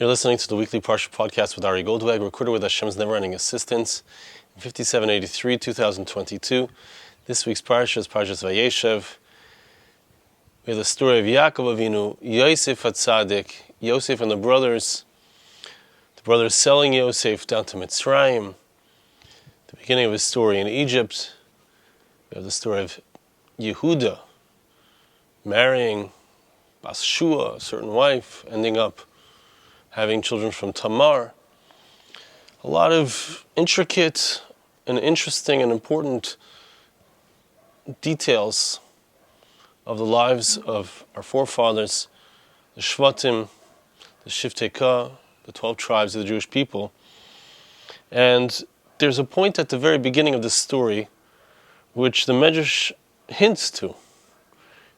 You're listening to the weekly Parsha Podcast with Ari Goldwag, recorded with Hashem's never-ending assistance in 5783, 2022. This week's Parsha is Parsha's Vayeshev. We have the story of Yaakov Avinu, Yosef HaTzadik, Yosef and the brothers selling Yosef down to Mitzrayim. The beginning of his story in Egypt. We have the story of Yehuda marrying Bas Shua, a certain wife, ending up having children from Tamar. A lot of intricate and interesting and important details of the lives of our forefathers, the Shvatim, the Shiftei Ka, the 12 tribes of the Jewish people. And there's a point at the very beginning of the story which the Medrash hints to.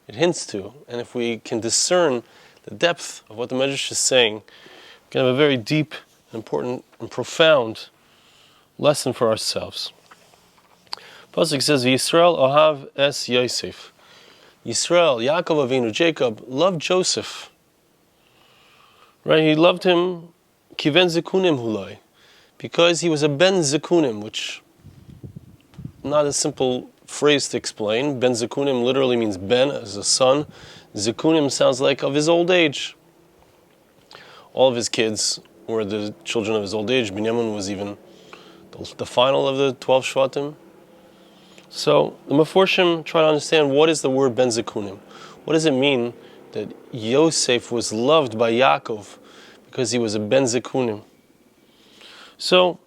It hints to, and if we can discern the depth of what the Medrash is saying, we can have a very deep, important, and profound lesson for ourselves. Pasuk says, Yisrael ohav es Yosef. Yisrael, Yaakov Avinu, Jacob, loved Joseph. Right, he loved him, kiven zikunim huloi, because he was a ben zikunim, which not a simple phrase to explain. Ben zikunim literally means ben as a son. Zikunim sounds like of his old age. All of his kids were the children of his old age. Binyamin was even the final of the 12 Shvatim. So the Meforshim try to understand, what is the word ben zikunim? What does it mean that Yosef was loved by Yaakov because he was a ben zikunim? So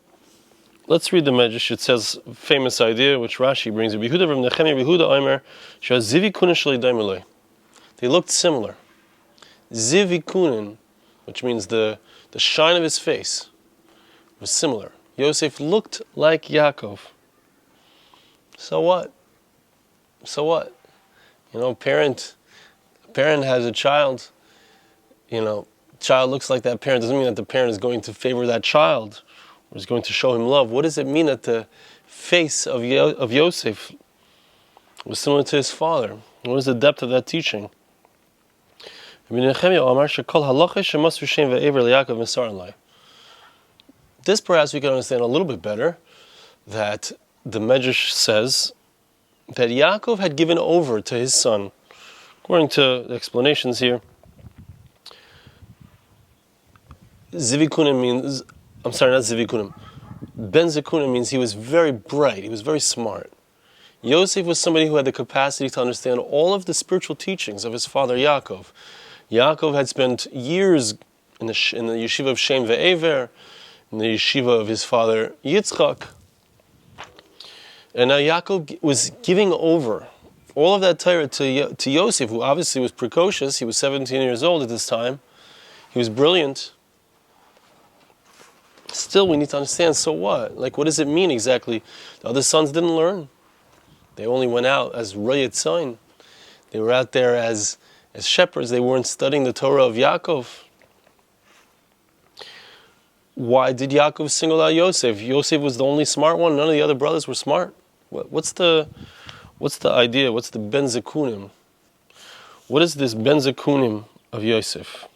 let's read the Medrash. It says a famous idea which Rashi brings. They looked similar. Zivikunin, which means the shine of his face, was similar. Yosef looked like Yaakov. So what? A parent has a child. Child looks like that parent. Doesn't mean that the parent is going to favor that child or is going to show him love. What does it mean that the face of Yosef was similar to his father? What is the depth of that teaching? This perhaps we can understand a little bit better, that the Medrash says that Yaakov had given over to his son. According to the explanations here, Zivikunim means, not Zivikunim, Ben Zikunim means he was very bright, he was very smart. Yosef was somebody who had the capacity to understand all of the spiritual teachings of his father Yaakov. Yaakov had spent years in the yeshiva of Shem Ve'ever, in the yeshiva of his father Yitzchak. And now Yaakov was giving over all of that Torah to Yosef, who obviously was precocious. He was 17 years old at this time. He was brilliant. Still, we need to understand, so what? What does it mean exactly? The other sons didn't learn. They only went out as royet sign. They were out there as shepherds. They weren't studying the Torah of Yaakov. Why did Yaakov single out Yosef? Yosef was the only smart one. None of the other brothers were smart. What's the idea? What's the ben zikunim? What is this ben zikunim of Yosef?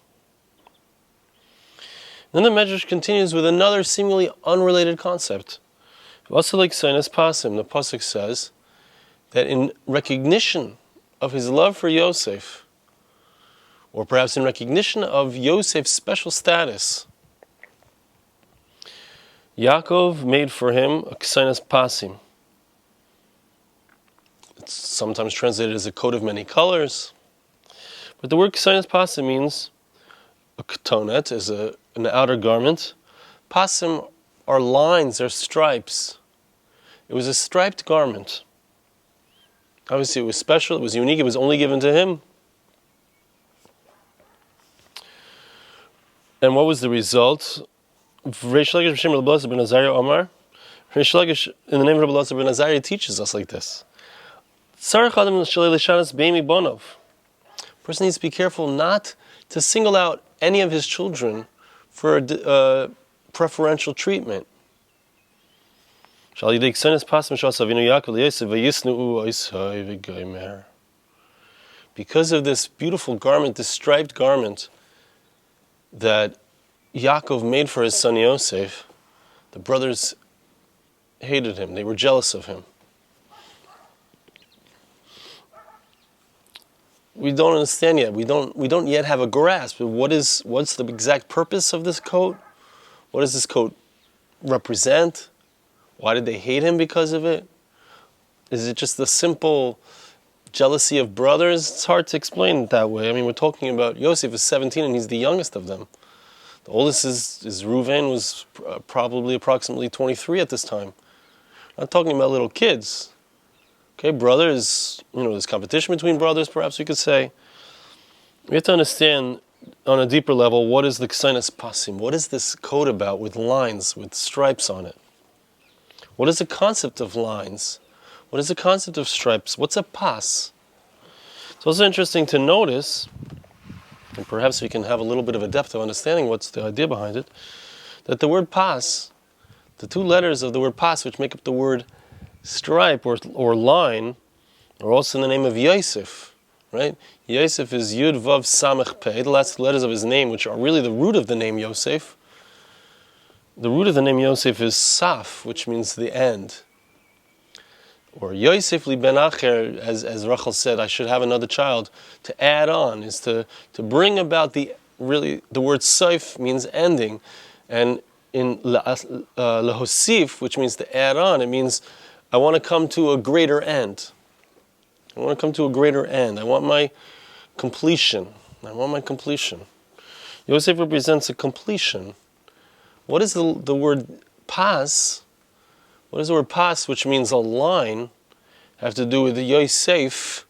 Then the Medrash continues with another seemingly unrelated concept. Also, like pasim, the pasuk says that in recognition of his love for Yosef, or perhaps in recognition of Yosef's special status, Yaakov made for him a ksainas pasim. It's sometimes translated as a coat of many colors. But the word ksainas pasim means a ketonet, is an outer garment. Pasim are lines, are stripes. It was a striped garment. Obviously it was special, it was unique, it was only given to him. And what was the result? Reish Lakish in the name of Rabbi Elazar ben Azariah teaches us like this. Person needs to be careful not to single out any of his children for preferential treatment. Because of this beautiful garment, this striped garment that Yaakov made for his son Yosef, the brothers hated him. They were jealous of him. We don't understand yet. We don't yet have a grasp of what's the exact purpose of this coat? What does this coat represent? Why did they hate him because of it? Is it just the simple jealousy of brothers? It's hard to explain it that way. I mean, we're talking about Yosef is 17 and he's the youngest of them. The oldest is Reuven, was probably approximately 23 at this time. We're not talking about little kids. Okay, brothers, there's competition between brothers, perhaps we could say. We have to understand on a deeper level, what is the ksenes pasim? What is this code about with lines, with stripes on it? What is the concept of lines? What is the concept of stripes? What's a pas? It's also interesting to notice, and perhaps we can have a little bit of a depth of understanding what's the idea behind it, that the word pas, the two letters of the word pas, which make up the word stripe or line, are also in the name of Yosef, right? Yosef is Yud Vav Samech Pei, the last letters of his name, which are really the root of the name Yosef. The root of the name Yosef is Saf, which means the end. Or Yosef li ben Acher, as Rachel said, I should have another child. To add on is to bring about the word Sof means ending, and in lahosif, which means to add on, it means I want to come to a greater end. I want to come to a greater end. I want my completion. Yosef represents a completion. What is the word pas? What does the word pas, which means a line, have to do with the Yosef,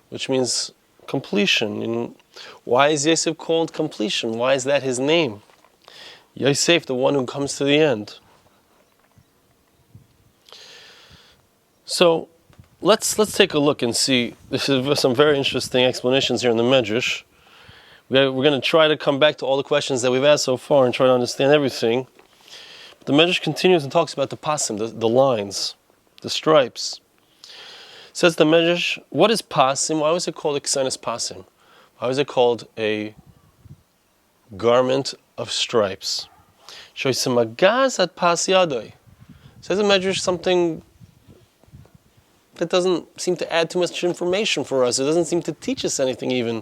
which means completion? And why is Yosef called completion? Why is that his name? Yosef, the one who comes to the end. So let's take a look and see. This is some very interesting explanations here in the Medrash. We're going to try to come back to all the questions that we've asked so far and try to understand everything. But the Medrash continues and talks about the pasim, the lines, the stripes. It says the Medrash, what is pasim? Why was it called a ksenes pasim? Why was it called a garment of stripes? Shoysimagaz at pas yadoy. Says the Medrash something that doesn't seem to add too much information for us. It doesn't seem to teach us anything even.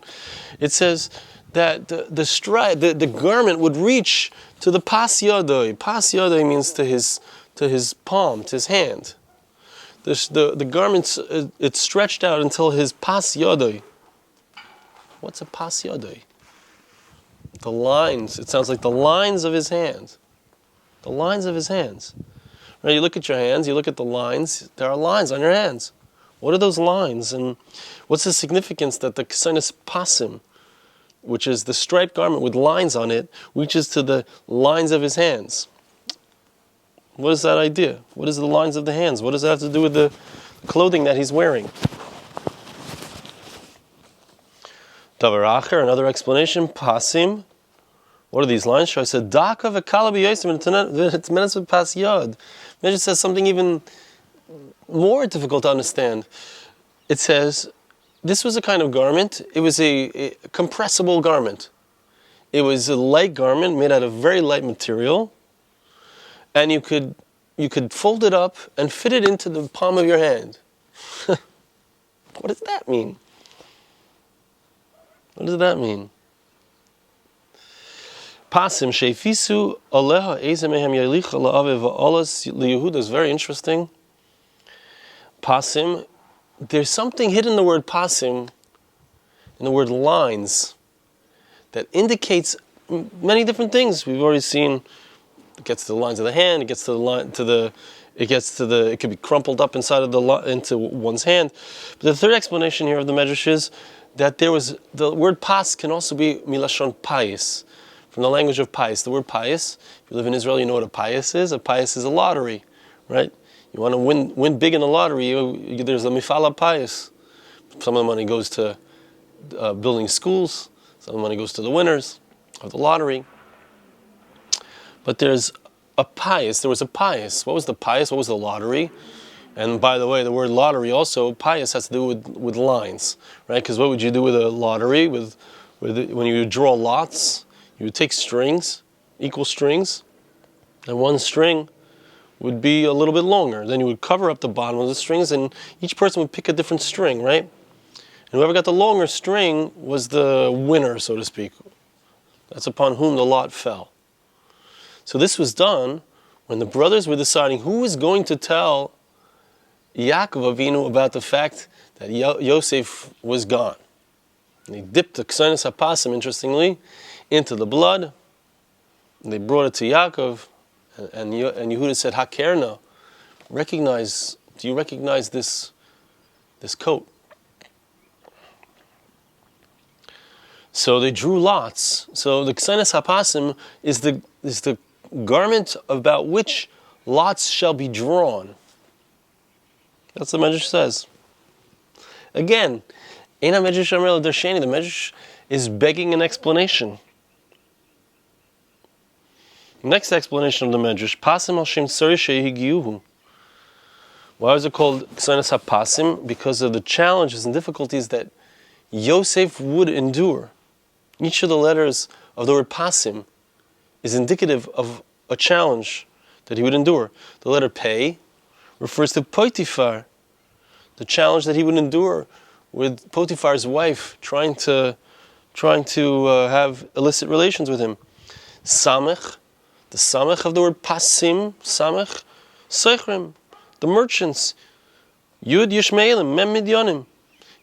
It says that the stripe, the garment would reach to the pas yadoy. Pas yadoy means to his palm, to his hand. The garment, it's stretched out until his pas yadoy. What's a pas yadoy? The lines. It sounds like the lines of his hands. The lines of his hands. Right, you look at your hands, you look at the lines, there are lines on your hands. What are those lines? And what's the significance that the ksenes pasim, which is the striped garment with lines on it, reaches to the lines of his hands? What is that idea? What is the lines of the hands? What does that have to do with the clothing that he's wearing? Davar acher, another explanation, pasim. What are these lines? I said, Daka v'kala b'yosef v'tmenes v'pas yad. It says something even more difficult to understand. It says, this was a kind of garment. It was a compressible garment. It was a light garment made out of very light material, and you could fold it up and fit it into the palm of your hand. What does that mean? What does that mean? Pasim sheifisu aleha ezemehem yalicha la'aviv va'olas liYehuda is very interesting. Pasim, there's something hidden in the word pasim, in the word lines, that indicates many different things. We've already seen. It gets to the lines of the hand. It gets to the line it could be crumpled up inside of into one's hand. But the third explanation here of the Medrash is that the word pas can also be milashon payis, from the language of payis. The word payis, if you live in Israel, you know what a payis is. A payis is a lottery, right? You want to win big in the lottery, there's a mifala payis. Some of the money goes to building schools. Some of the money goes to the winners of the lottery. But there's a payis. There was a payis. What was the payis? What was the lottery? And by the way, the word lottery also, payis has to do with lines, right? Because what would you do with a lottery? When you draw lots, you would take strings, equal strings, and one string would be a little bit longer. Then you would cover up the bottom of the strings, and each person would pick a different string, right? And whoever got the longer string was the winner, so to speak. That's upon whom the lot fell. So this was done when the brothers were deciding who was going to tell Yaakov Avinu about the fact that Yosef was gone. And they dipped the ksanis hapasim, interestingly, into the blood. And they brought it to Yaakov, and Yehuda said, Hakerna, do you recognize this coat? So they drew lots. So the ksanis hapasim is the garment about which lots shall be drawn. That's what the Medrash says. Again, the Medrash is begging an explanation. Next explanation of the Medrash, pasim al shem tzari shehigiyuhu. Why is it called ksanis hapasim? Because of the challenges and difficulties that Yosef would endure. Each of the letters of the word pasim is indicative of a challenge that he would endure. The letter pei refers to Potiphar, the challenge that he would endure with Potiphar's wife trying to have illicit relations with him. Samech, the samech of the word pasim, samech, seichrim, the merchants. Yud Yishmaelim, Mem Midyanim.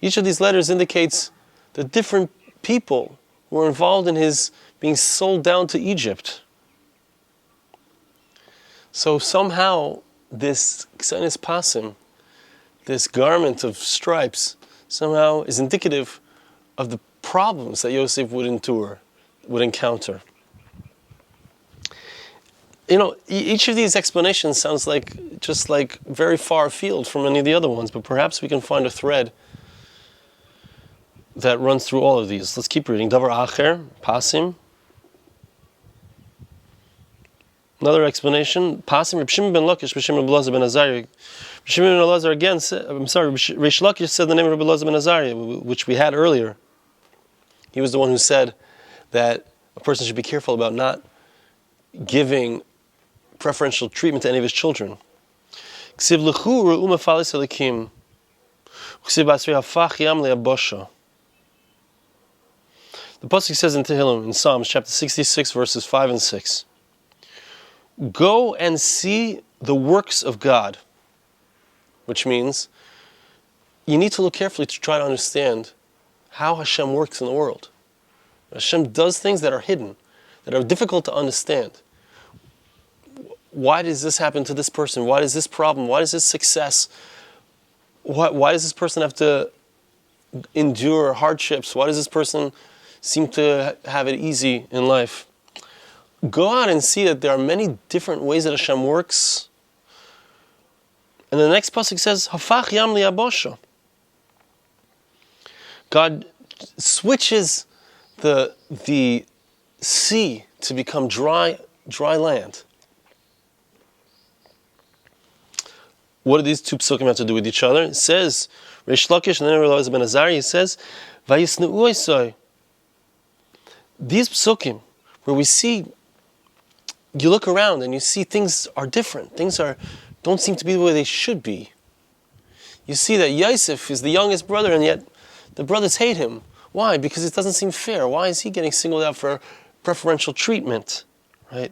Each of these letters indicates the different people who were involved in his being sold down to Egypt. So somehow this ksanis pasim, this garment of stripes, somehow is indicative of the problems that Yosef would encounter. Each of these explanations sounds just like very far afield from any of the other ones, but perhaps we can find a thread that runs through all of these. Let's keep reading. Davar acher, pasim. Another explanation. Pasim, Reb Shimon ben Lakish, Reb Shimon ben Elazar ben Azariah. Reb Shimon ben Elazar again said, Reish Lakish said the name of Reb Elazar ben Azariah, which we had earlier. He was the one who said that a person should be careful about not giving preferential treatment to any of his children. Ksiv lechu re'u mefalis elikim. Ksiv basri hafach yam le'abosha. The pasuk says in Tehillim, in Psalms chapter 66, verses 5 and 6, go and see the works of God, which means you need to look carefully to try to understand how Hashem works in the world. Hashem does things that are hidden, that are difficult to understand. Why does this happen to this person? Why is this problem? Why is this success? Why does this person have to endure hardships? Why does this person seem to have it easy in life? Go out and see that there are many different ways that Hashem works. And the next pasuk says, Hafach yam li'abosha. God switches the sea to become dry land. What do these two psukim have to do with each other? It says, Reish Lakish and then Reb Elazar ben Azariah, he says, Vayisneu osai. These psukim, where we see, you look around and you see things are different. Things don't seem to be the way they should be. You see that Yosef is the youngest brother, and yet the brothers hate him. Why? Because it doesn't seem fair. Why is he getting singled out for preferential treatment? Right?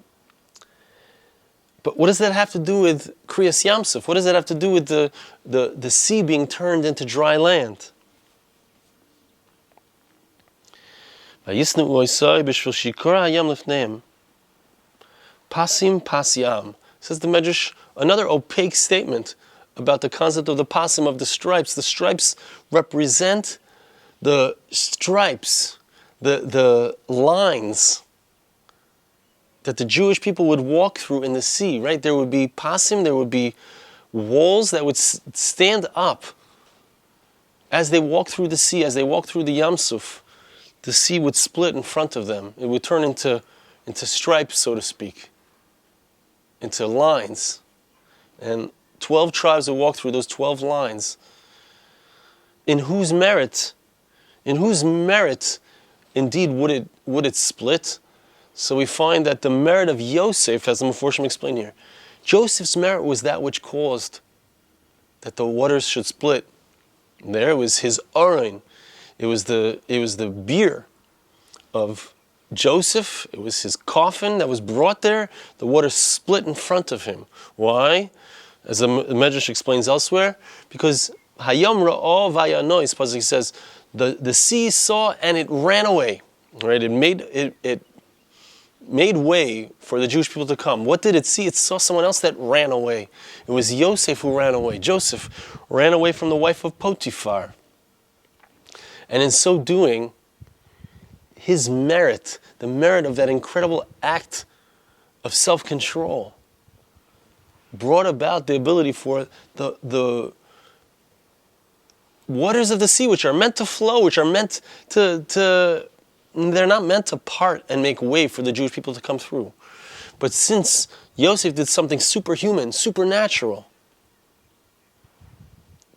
But what does that have to do with Kriyas Yamsuf? What does that have to do with the sea being turned into dry land? Pasim pasiam. Says the Medrash, another opaque statement about the concept of the pasim, of the stripes. The stripes represent the stripes, the lines that the Jewish people would walk through in the sea, right? There would be pasim, there would be walls that would stand up as they walked through the sea, as they walked through the Yamsuf. The sea would split in front of them. It would turn into stripes, so to speak, into lines. And 12 tribes would walk through those 12 lines. In whose merit indeed would it split? So we find that the merit of Yosef, as the Meforshim explain here, Joseph's merit was that which caused that the waters should split. There it was his aron. It was the bier of Joseph. It was his coffin that was brought there. The water split in front of him. Why? As the Medrash explains elsewhere, because Hayam ra'o vayanois, Pasuk says, the sea saw and it ran away. Right? It made way for the Jewish people to come. What did it see? It saw someone else that ran away. It was Yosef who ran away. Joseph ran away from the wife of Potiphar. And in so doing, his merit, the merit of that incredible act of self-control, brought about the ability for the waters of the sea, which are meant to flow, which are meant to they're not meant to part and make way for the Jewish people to come through. But since Yosef did something superhuman, supernatural,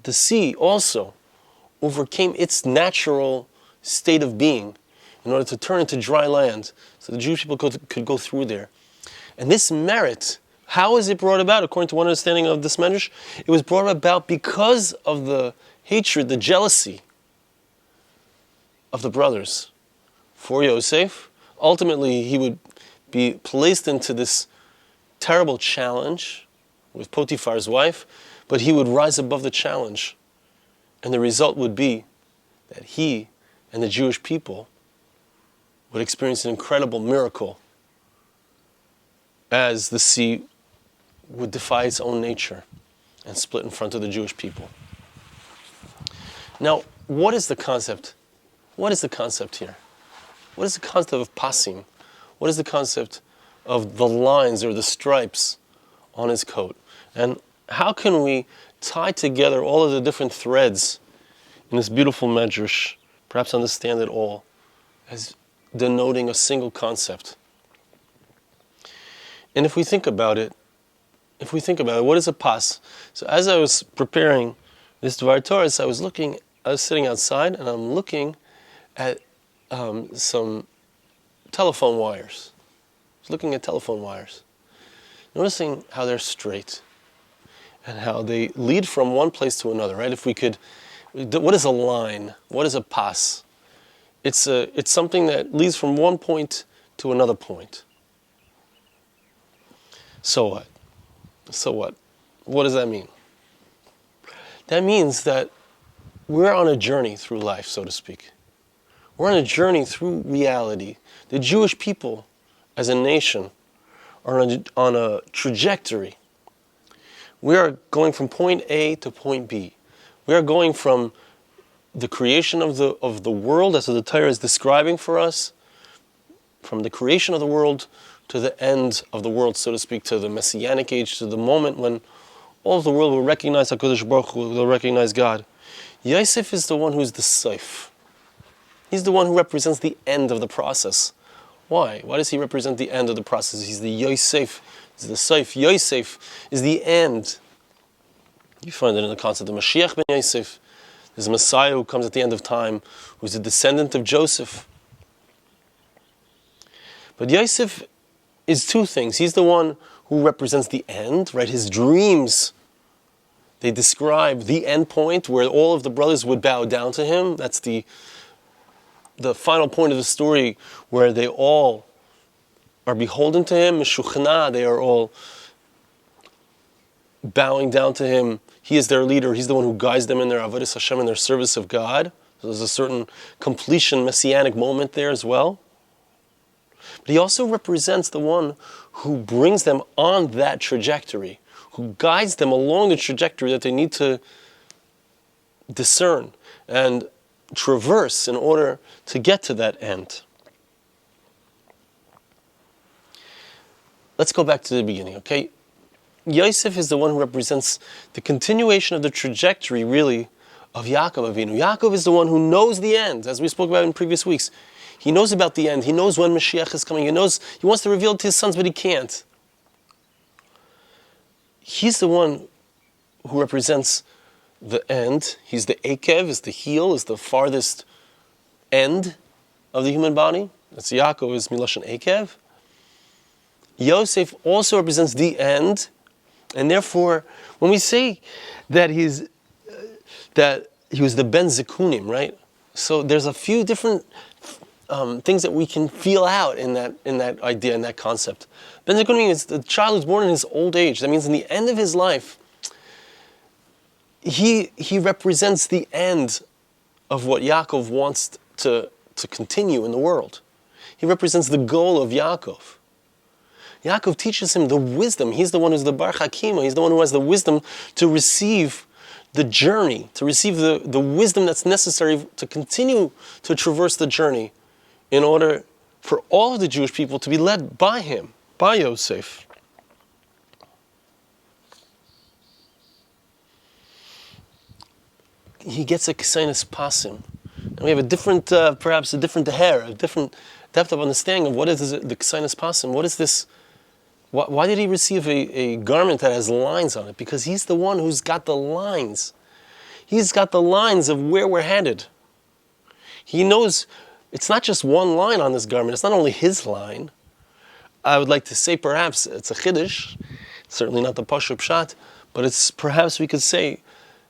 the sea also overcame its natural state of being in order to turn into dry land so the Jewish people could go through there. And this merit, how is it brought about? According to one understanding of this Medrash, it was brought about because of the hatred, the jealousy of the brothers for Yosef. Ultimately, he would be placed into this terrible challenge with Potiphar's wife, but he would rise above the challenge. And the result would be that he and the Jewish people would experience an incredible miracle as the sea would defy its own nature and split in front of the Jewish people. Now, what is the concept? What is the concept here? What is the concept of pasim? What is the concept of the lines or the stripes on his coat? And how can we tie together all of the different threads in this beautiful medrash, perhaps understand it all as denoting a single concept? And if we think about it, what is a pas? So as I was preparing this Dvar Torah, I was sitting outside and I'm looking at some telephone wires. I was looking at telephone wires, noticing how they're straight and how they lead from one place to another, right? What is a line? What is a pas? It's something that leads from one point to another point. So what? So what? What does that mean? That means that we're on a journey through life, so to speak. We're on a journey through reality. The Jewish people, as a nation, are on a trajectory. We are going from point A to point B. We are going from the creation of the world, as the Torah is describing for us, from the creation of the world to the end of the world, so to speak, to the Messianic age, to the moment when all of the world will recognize HaKadosh Baruch Hu, will recognize God. Yosef is the one who's the Seif. He's the one who represents the end of the process. Why? Why does he represent the end of the process? He's the Yosef. He's the Seif. Yosef is the end. You find it in the concept of Mashiach ben Yosef. There's a Messiah who comes at the end of time, who's a descendant of Joseph. But Yosef is two things. He's the one who represents the end, right? His dreams, they describe the end point where all of the brothers would bow down to him. That's the final point of the story where they all are beholden to him. Meshuchna, they are all bowing down to him. He is their leader. He's the one who guides them in their avodas Hashem, in their service of God. So there's a certain completion, messianic moment there as well. But he also represents the one who brings them on that trajectory, who guides them along the trajectory that they need to discern and traverse in order to get to that end. Let's go back to the beginning, okay? Yosef is the one who represents the continuation of the trajectory, really, of Yaakov Avinu. Yaakov is the one who knows the end, as we spoke about in previous weeks. He knows about the end. He knows when Mashiach is coming. He wants to reveal it to his sons, but he can't. He's the one who represents the end. He's the Akev, is the heel, is the farthest end of the human body. That's Yaakov, is Miloshen Akev. Yosef also represents the end, and therefore, when we say that he was the Ben Zikunim, right? So there's a few different things that we can feel out in that idea, in that concept. Ben Zikunim is the child who's born in his old age. That means in the end of his life, he represents the end of what Yaakov wants to continue in the world. He represents the goal of Yaakov. Yaakov teaches him the wisdom. He's the one who's the Bar Hakima. He's the one who has the wisdom to receive the journey, to receive the wisdom that's necessary to continue to traverse the journey in order for all of the Jewish people to be led by him, by Yosef. He gets a k'sainis pasim. And we have a different, perhaps a different hair, a different depth of understanding of what is the k'sainis pasim. What is this? Why did he receive a garment that has lines on it? Because he's the one who's got the lines. He's got the lines of where we're headed. He knows it's not just one line on this garment. It's not only his line. I would like to say perhaps it's a chiddush. Certainly not the Parsha Pshat, but it's perhaps we could say,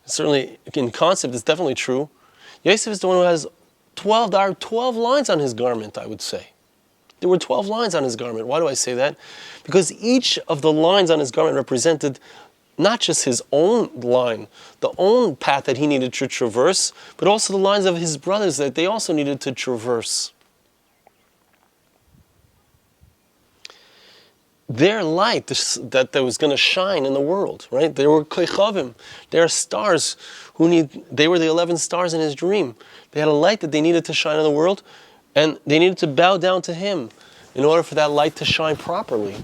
certainly in concept it's definitely true. Yosef is the one who has 12 lines on his garment, I would say. There were 12 lines on his garment. Why do I say that? Because each of the lines on his garment represented not just his own line, the own path that he needed to traverse, but also the lines of his brothers that they also needed to traverse. Their light that was going to shine in the world, right? They were koichavim. They are stars they were the 11 stars in his dream. They had a light that they needed to shine in the world, and they needed to bow down to him in order for that light to shine properly,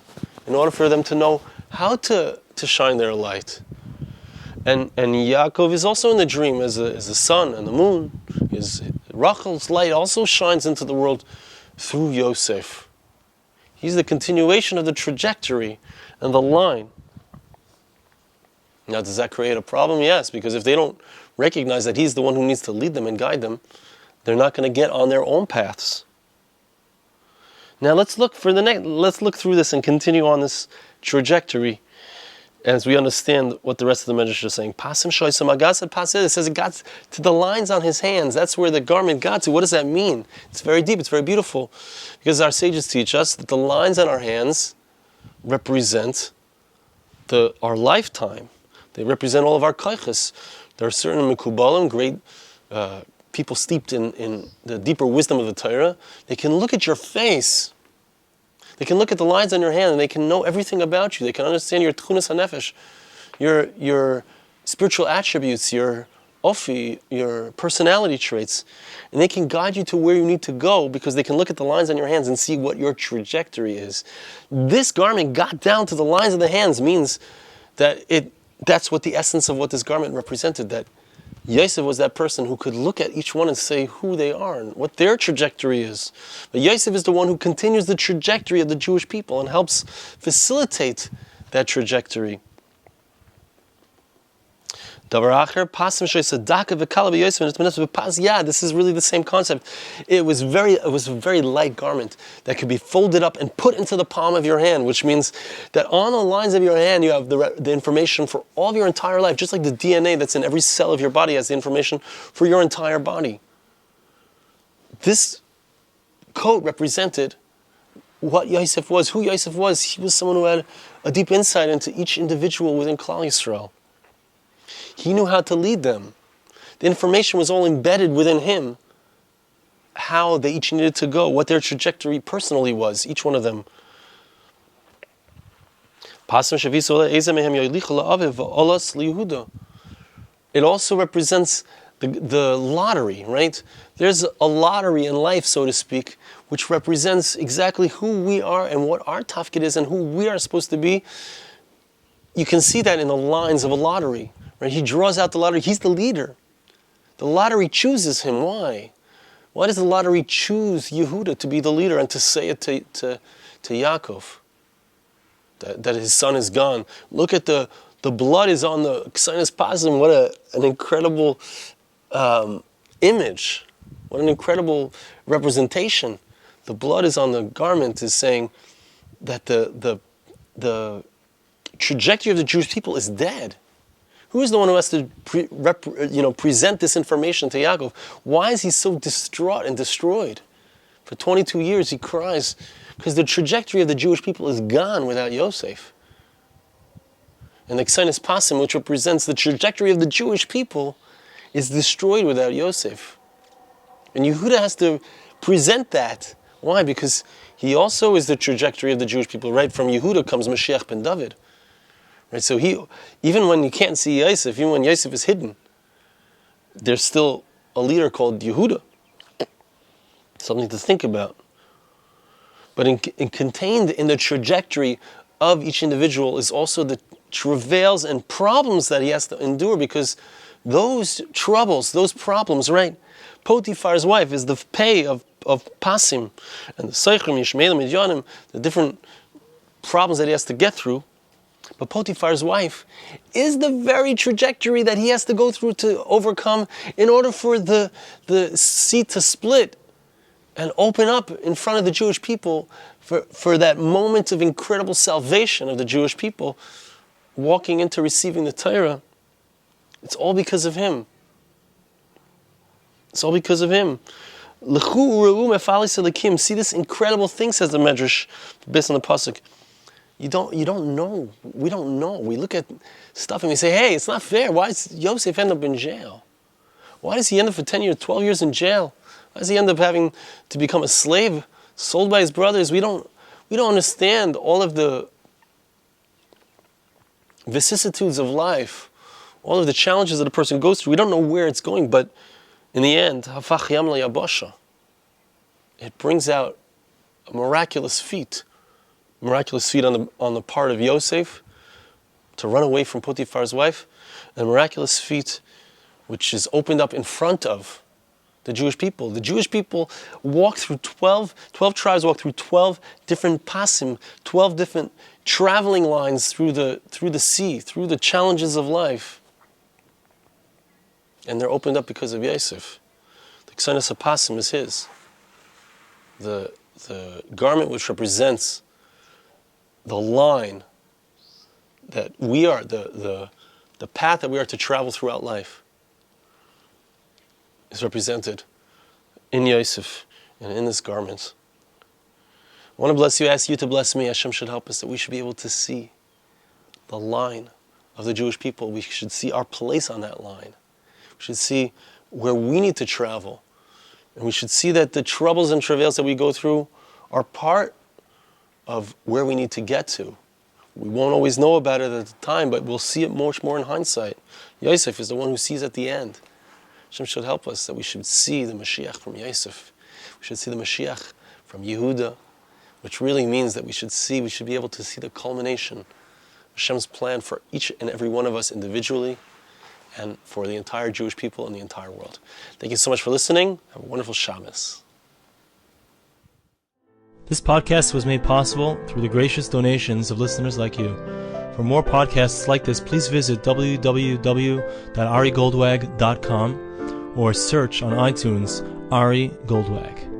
in order for them to know how to shine their light. And Yaakov is also in the dream as the sun and the moon. Rachel's light also shines into the world through Yosef. He's the continuation of the trajectory and the line. Now, does that create a problem? Yes, because if they don't recognize that he's the one who needs to lead them and guide them, they're not going to get on their own paths. Now let's look through this and continue on this trajectory as we understand what the rest of the Medrash is saying. Pasim shoysam agasad pasim. It says it got to the lines on his hands. That's where the garment got to. What does that mean? It's very deep. It's very beautiful, because our sages teach us that the lines on our hands represent our lifetime. They represent all of our koiches. There are certain mekubalim, great people steeped in the deeper wisdom of the Torah. They can look at your face. They can look at the lines on your hand and they can know everything about you. They can understand your tchunas hanefesh, your spiritual attributes, your ofi, your personality traits. And they can guide you to where you need to go because they can look at the lines on your hands and see what your trajectory is. This garment got down to the lines of the hands means that that's what the essence of what this garment represented, that Yosef was that person who could look at each one and say who they are and what their trajectory is. But Yosef is the one who continues the trajectory of the Jewish people and helps facilitate that trajectory. This is really the same concept. It was a very light garment that could be folded up and put into the palm of your hand, which means that on the lines of your hand you have the information for all of your entire life, just like the DNA that's in every cell of your body has the information for your entire body. This coat represented what Yosef was, who Yosef was. He was someone who had a deep insight into each individual within Klal Yisrael. He knew how to lead them. The information was all embedded within him, how they each needed to go, what their trajectory personally was, each one of them. It also represents the lottery, right? There's a lottery in life, so to speak, which represents exactly who we are and what our tafkid is and who we are supposed to be. You can see that in the lines of a lottery. Right? He draws out the lottery. He's the leader. The lottery chooses him. Why? Why does the lottery choose Yehuda to be the leader and to say it to Yaakov? That his son is gone. Look at the blood is on the k'sainis pasim. What an incredible image. What an incredible representation. The blood is on the garment is saying, that the trajectory of the Jewish people is dead. Who is the one who has to present this information to Yaakov? Why is he so distraught and destroyed? For 22 years he cries because the trajectory of the Jewish people is gone without Yosef. And the Ksainis Pasim, which represents the trajectory of the Jewish people, is destroyed without Yosef. And Yehuda has to present that. Why? Because he also is the trajectory of the Jewish people. Right from Yehuda comes Mashiach ben David. Right? So even when you can't see Yosef, even when Yosef is hidden, there's still a leader called Yehuda. Something to think about. But contained in the trajectory of each individual is also the trevails and problems that he has to endure, because those troubles, those problems, right? Potiphar's wife is the pay of pasim, and the Seichrim, Yishmaelim, Midyanim, the different problems that he has to get through. But Potiphar's wife is the very trajectory that he has to go through to overcome in order for the sea to split and open up in front of the Jewish people for that moment of incredible salvation of the Jewish people, walking into receiving the Torah. It's all because of him. It's all because of him. See this incredible thing, says the Medrash, based on the pasuk. You don't know. We don't know. We look at stuff and we say, hey, it's not fair. Why does Yosef end up in jail? Why does he end up for 10 years, 12 years in jail? Why does he end up having to become a slave, sold by his brothers? We don't understand all of the vicissitudes of life, all of the challenges that a person goes through. We don't know where it's going, but in the end, hafach yam la'yabasha. It brings out a miraculous feat on the part of Yosef to run away from Potiphar's wife, and a miraculous feat which is opened up in front of the Jewish people. The Jewish people walk through 12 tribes walk through 12 different pasim, 12 different traveling lines through the sea, through the challenges of life. And they're opened up because of Yosef. The Ksainis Pasim is his. The garment which represents the line that we are, the path that we are to travel throughout life, is represented in Yosef and in this garment. I want to bless you, ask you to bless me. Hashem should help us that we should be able to see the line of the Jewish people. We should see our place on that line. We should see where we need to travel. And we should see that the troubles and travails that we go through are part of where we need to get to. We won't always know about it at the time, but we'll see it much more in hindsight. Yosef is the one who sees at the end. Hashem should help us that we should see the Mashiach from Yosef. We should see the Mashiach from Yehuda, which really means that we should be able to see the culmination of Hashem's plan for each and every one of us individually and for the entire Jewish people and the entire world. Thank you so much for listening. Have a wonderful Shabbos. This podcast was made possible through the gracious donations of listeners like you. For more podcasts like this, please visit www.arigoldwag.com or search on iTunes Ari Goldwag.